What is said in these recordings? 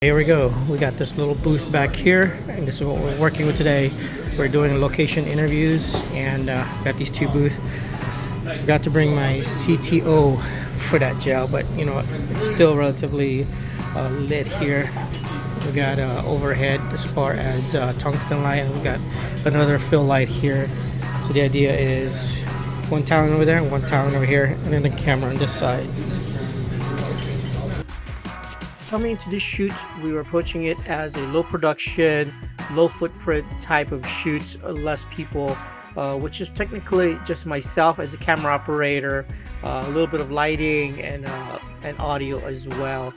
Here we go. We got this little booth back here, and this is what we're working with today. We're doing location interviews, and got these two booths. I forgot to bring my CTO for that gel, but you know it's still relatively lit here. We got overhead as far as tungsten light, and we got another fill light here. So the idea is one talent over there, and one talent over here, and then the camera on this side. Coming into this shoot, we were approaching it as a low production, low footprint type of shoot, less people, which is technically just myself as a camera operator, a little bit of lighting and audio as well.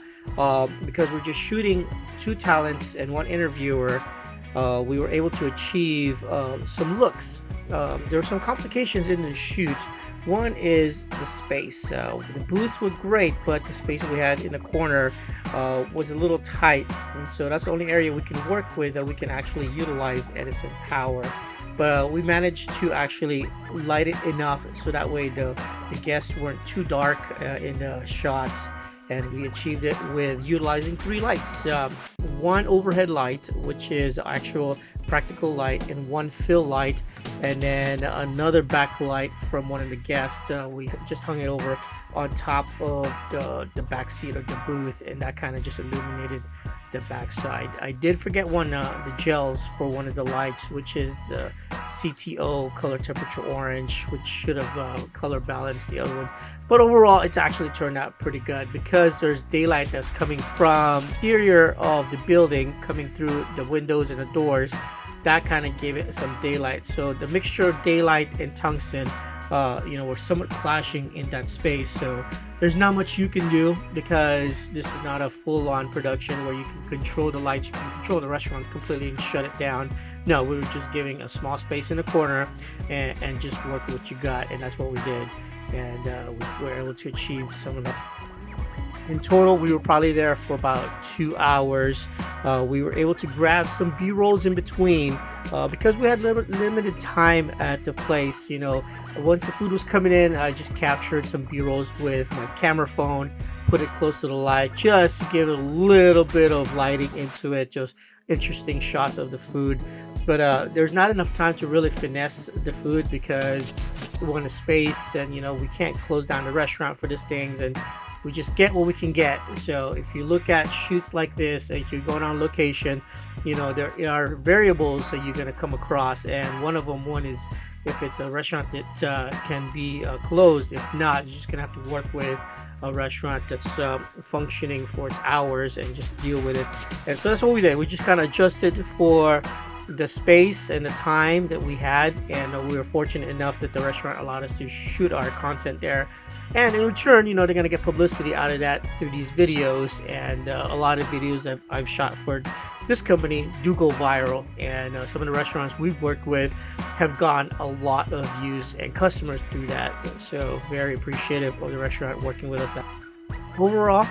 Because we're just shooting two talents and one interviewer, we were able to achieve some looks. There were some complications in the shoot. One is the space. The booths were great, but the space we had in the corner was a little tight, and so that's the only area we can work with that we can actually utilize Edison power. But we managed to actually light it enough so that way the guests weren't too dark in the shots, and we achieved it with utilizing three lights. One overhead light, which is actual practical light, and one fill light, and then another backlight from one of the guests. We just hung it over on top of the back seat of the booth, and that kind of just illuminated the backside. I did forget the gels for one of the lights, which is the CTO color temperature orange, which should have color balanced the other ones. But overall, it's actually turned out pretty good because there's daylight that's coming from the exterior of the building, coming through the windows and the doors. That kind of gave it some daylight. So the mixture of daylight and tungsten, were somewhat clashing in that space. So there's not much you can do because this is not a full-on production where you can control the lights, you can control the restaurant completely and shut it down. No, we were just giving a small space in the corner and just work with what you got, and that's what we did. And we were able to achieve some of that. In total, we were probably there for about 2 hours. We were able to grab some B-rolls in between because we had limited time at the place. You know, once the food was coming in, I just captured some B-rolls with my camera phone, put it close to the light, just to give it a little bit of lighting into it, just interesting shots of the food. But there's not enough time to really finesse the food because we want a space, and we can't close down the restaurant for these things, and we just get what we can get. So if you look at shoots like this, if you're going on location, there are variables that you're going to come across, and one is if it's a restaurant that can be closed. If not, you're just going to have to work with a restaurant that's functioning for its hours and just deal with it. And so that's what we did. We just kind of adjusted for the space and the time that we had, and we were fortunate enough that the restaurant allowed us to shoot our content there, and in return, they're going to get publicity out of that through these videos. And a lot of videos that I've shot for this company do go viral, and some of the restaurants we've worked with have gotten a lot of views and customers through that. So very appreciative of the restaurant working with us. Overall,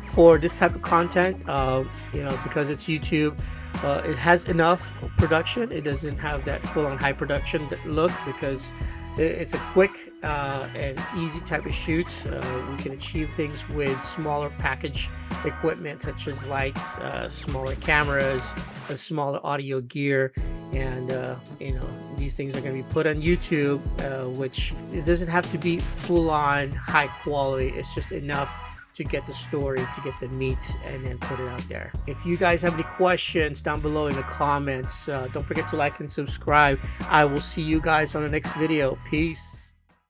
for this type of content, because it's YouTube, it has enough production. It doesn't have that full-on high production look because it's a quick and easy type of shoot. We can achieve things with smaller package equipment such as lights, smaller cameras, a smaller audio gear, and these things are going to be put on YouTube, which it doesn't have to be full-on high quality. It's just enough to get the story, to get the meat, and then put it out there. If you guys have any questions down below in the comments, don't forget to like and subscribe. I will see you guys on the next video. Peace.